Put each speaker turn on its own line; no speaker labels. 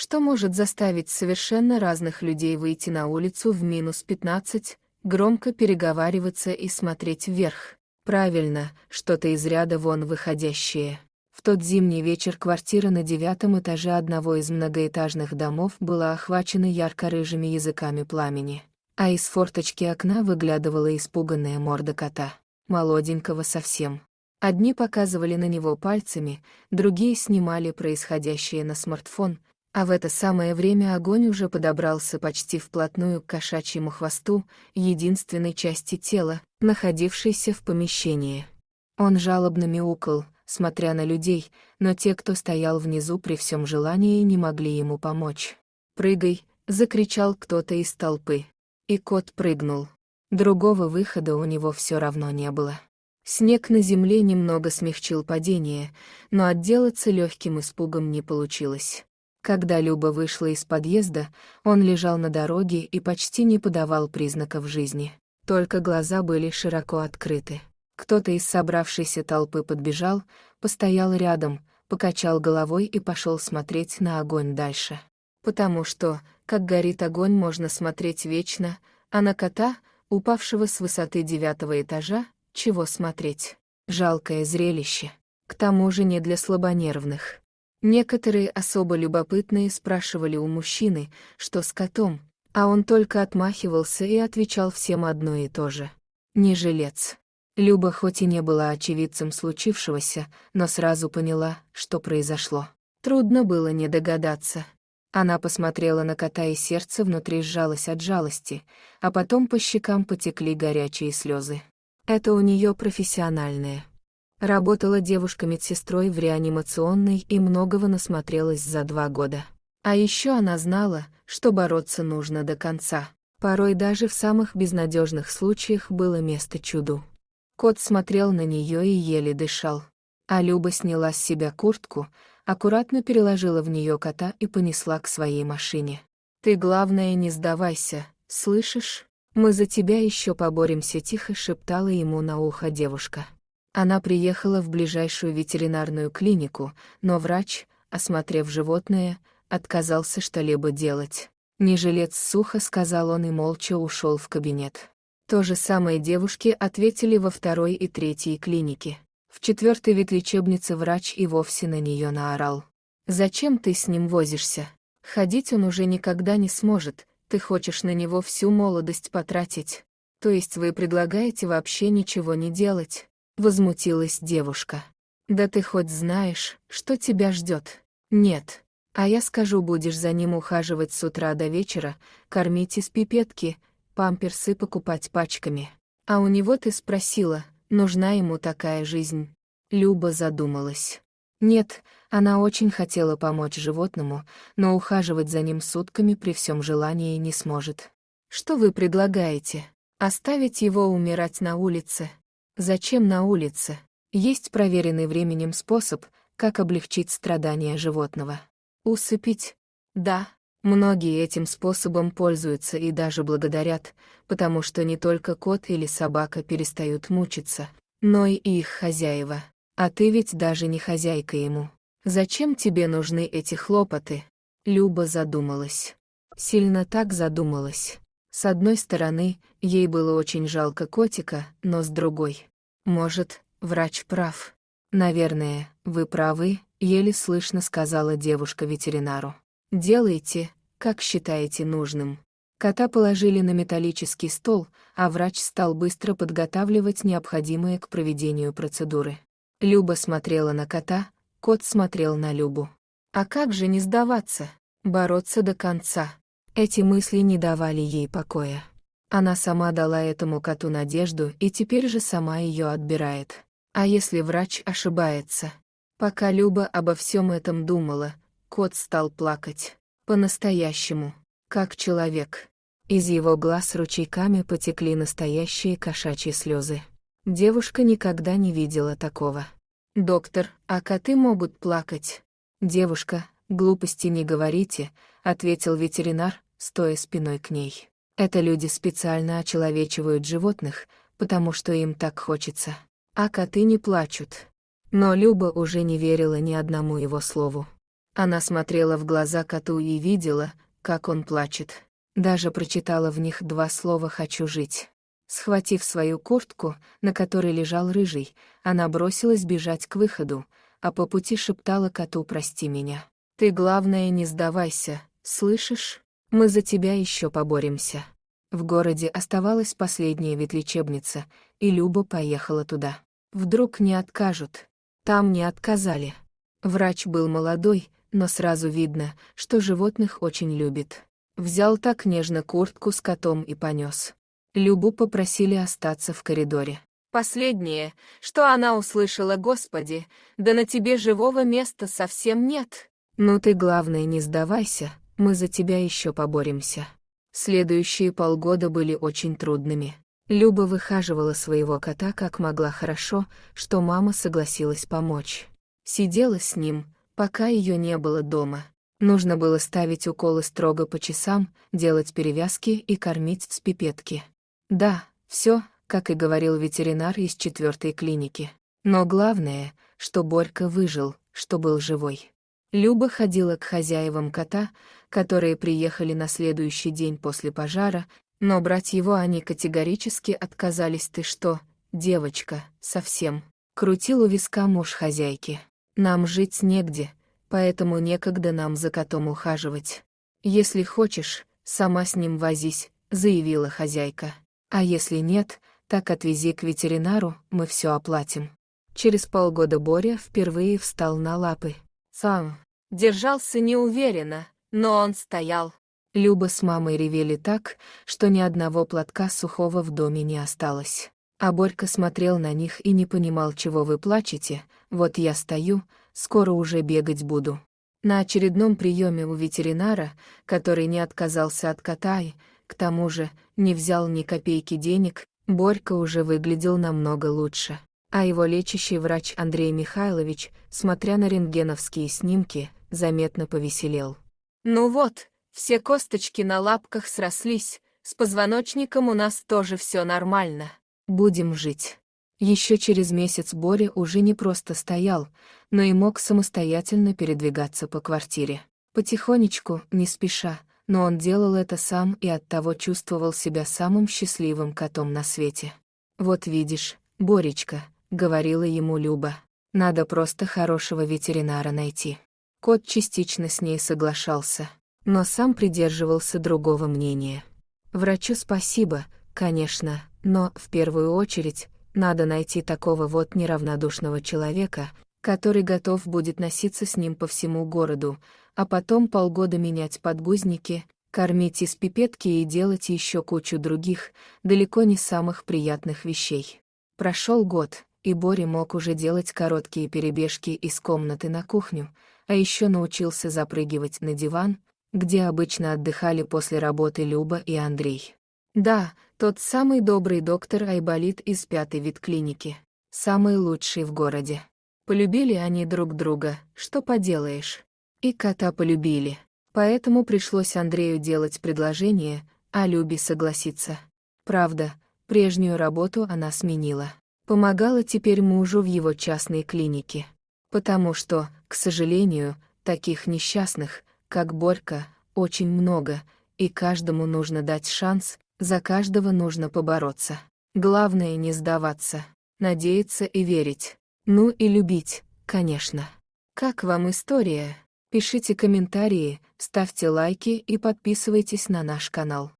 Что может заставить совершенно разных людей выйти на улицу в -15, громко переговариваться и смотреть вверх? Правильно, что-то из ряда вон выходящее. В тот зимний вечер квартира на 9-м этаже одного из многоэтажных домов была охвачена ярко-рыжими языками пламени, а из форточки окна выглядывала испуганная морда кота, молоденького совсем. Одни показывали на него пальцами, другие снимали происходящее на смартфон, а в это самое время огонь уже подобрался почти вплотную к кошачьему хвосту, единственной части тела, находившейся в помещении. Он жалобно мяукал, смотря на людей, но те, кто стоял внизу при всем желании, не могли ему помочь. «Прыгай!» — закричал кто-то из толпы. И кот прыгнул. Другого выхода у него все равно не было. Снег на земле немного смягчил падение, но отделаться легким испугом не получилось. Когда Люба вышла из подъезда, он лежал на дороге и почти не подавал признаков жизни. Только глаза были широко открыты. Кто-то из собравшейся толпы подбежал, постоял рядом, покачал головой и пошел смотреть на огонь дальше. Потому что, как горит огонь, можно смотреть вечно, а на кота, упавшего с высоты 9-го этажа, чего смотреть? Жалкое зрелище. К тому же не для слабонервных. Некоторые особо любопытные спрашивали у мужчины, что с котом, а он только отмахивался и отвечал всем одно и то же. Не жилец. Люба хоть и не была очевидцем случившегося, но сразу поняла, что произошло. Трудно было не догадаться. Она посмотрела на кота, и сердце внутри сжалось от жалости, а потом по щекам потекли горячие слезы. Это у нее профессиональное. Работала девушка-медсестрой в реанимационной и многого насмотрелась за 2 года. А еще она знала, что бороться нужно до конца. Порой даже в самых безнадежных случаях было место чуду. Кот смотрел на нее и еле дышал. А Люба сняла с себя куртку, аккуратно переложила в нее кота и понесла к своей машине. «Ты, главное, не сдавайся, слышишь? Мы за тебя еще поборемся», — тихо шептала ему на ухо девушка. Она приехала в ближайшую ветеринарную клинику, но врач, осмотрев животное, отказался что-либо делать. «Не жилец», — сухо сказал он и молча ушел в кабинет. То же самое девушки ответили во 2-й и 3-й клинике. В 4-й ветлечебнице врач и вовсе на нее наорал. «Зачем ты с ним возишься? Ходить он уже никогда не сможет, ты хочешь на него всю молодость потратить. То есть вы предлагаете вообще ничего не делать?» Возмутилась девушка. «Да ты хоть знаешь, что тебя ждет? Нет. А я скажу, будешь за ним ухаживать с утра до вечера, кормить из пипетки, памперсы покупать пачками. А у него ты спросила, нужна ему такая жизнь?» Люба задумалась. Нет, она очень хотела помочь животному, но ухаживать за ним сутками при всем желании не сможет. «Что вы предлагаете? Оставить его умирать на улице?» «Зачем на улице? Есть проверенный временем способ, как облегчить страдания животного. Усыпить? Да, многие этим способом пользуются и даже благодарят, потому что не только кот или собака перестают мучиться, но и их хозяева. А ты ведь даже не хозяйка ему. Зачем тебе нужны эти хлопоты?» Люба задумалась. Сильно так задумалась. С одной стороны, ей было очень жалко котика, но с другой. Может, врач прав. «Наверное, вы правы», — еле слышно сказала девушка ветеринару. «Делайте, как считаете нужным». Кота положили на металлический стол, а врач стал быстро подготавливать необходимые к проведению процедуры. Люба смотрела на кота, кот смотрел на Любу. А как же не сдаваться? Бороться до конца. Эти мысли не давали ей покоя. Она сама дала этому коту надежду и теперь же сама ее отбирает. А если врач ошибается? Пока Люба обо всем этом думала, кот стал плакать. По-настоящему, как человек. Из его глаз ручейками потекли настоящие кошачьи слезы. Девушка никогда не видела такого. «Доктор, а коты могут плакать?» «Девушка, глупости не говорите», — ответил ветеринар, стоя спиной к ней. «Это люди специально очеловечивают животных, потому что им так хочется. А коты не плачут». Но Люба уже не верила ни одному его слову. Она смотрела в глаза коту и видела, как он плачет. Даже прочитала в них 2 слова «хочу жить». Схватив свою куртку, на которой лежал рыжий, она бросилась бежать к выходу, а по пути шептала коту «прости меня». «Ты, главное, не сдавайся, слышишь? Мы за тебя еще поборемся». В городе оставалась последняя ветлечебница, и Люба поехала туда. Вдруг не откажут. Там не отказали. Врач был молодой, но сразу видно, что животных очень любит. Взял так нежно куртку с котом и понес. Любу попросили остаться в коридоре. Последнее, что она услышала: «Господи, да на тебе живого места совсем нет». «Ну ты, главное, не сдавайся, мы за тебя еще поборемся». Следующие полгода были очень трудными. Люба выхаживала своего кота как могла хорошо, что мама согласилась помочь. Сидела с ним, пока ее не было дома. Нужно было ставить уколы строго по часам, делать перевязки и кормить с пипетки. Да, все, как и говорил ветеринар из 4-й клиники. Но главное, что Борька выжил, что был живой. Люба ходила к хозяевам кота, которые приехали на следующий день после пожара, но брать его они категорически отказались. «Ты что, девочка, совсем?» — крутил у виска муж хозяйки. «Нам жить негде, поэтому некогда нам за котом ухаживать. Если хочешь, сама с ним возись», — заявила хозяйка. «А если нет, так отвези к ветеринару, мы все оплатим». Через полгода Боря впервые встал на лапы. Сам держался неуверенно, но он стоял. Люба с мамой ревели так, что ни одного платка сухого в доме не осталось. А Борька смотрел на них и не понимал, чего вы плачете. «Вот я стою, скоро уже бегать буду». На очередном приеме у ветеринара, который не отказался от кота и, к тому же, не взял ни копейки денег, Борька уже выглядел намного лучше. А его лечащий врач Андрей Михайлович, смотря на рентгеновские снимки, заметно повеселел. «Ну вот, все косточки на лапках срослись, с позвоночником у нас тоже все нормально. Будем жить». Еще через месяц Боря уже не просто стоял, но и мог самостоятельно передвигаться по квартире. Потихонечку, не спеша, но он делал это сам и оттого чувствовал себя самым счастливым котом на свете. «Вот видишь, Боречка», — говорила ему Люба, — «надо просто хорошего ветеринара найти». Кот частично с ней соглашался, но сам придерживался другого мнения. Врачу спасибо, конечно, но, в первую очередь, надо найти такого вот неравнодушного человека, который готов будет носиться с ним по всему городу, а потом полгода менять подгузники, кормить из пипетки и делать еще кучу других, далеко не самых приятных вещей. Прошел год, и Боря мог уже делать короткие перебежки из комнаты на кухню, а еще научился запрыгивать на диван, где обычно отдыхали после работы Люба и Андрей. Да, тот самый добрый доктор Айболит из 5-й ветклиники, самый лучший в городе. Полюбили они друг друга, что поделаешь. И кота полюбили. Поэтому пришлось Андрею делать предложение, а Любе согласиться. Правда, прежнюю работу она сменила. Помогала теперь мужу в его частной клинике. Потому что, к сожалению, таких несчастных, как Борька, очень много, и каждому нужно дать шанс, за каждого нужно побороться. Главное не сдаваться, надеяться и верить. Ну и любить, конечно. Как вам история? Пишите комментарии, ставьте лайки и подписывайтесь на наш канал.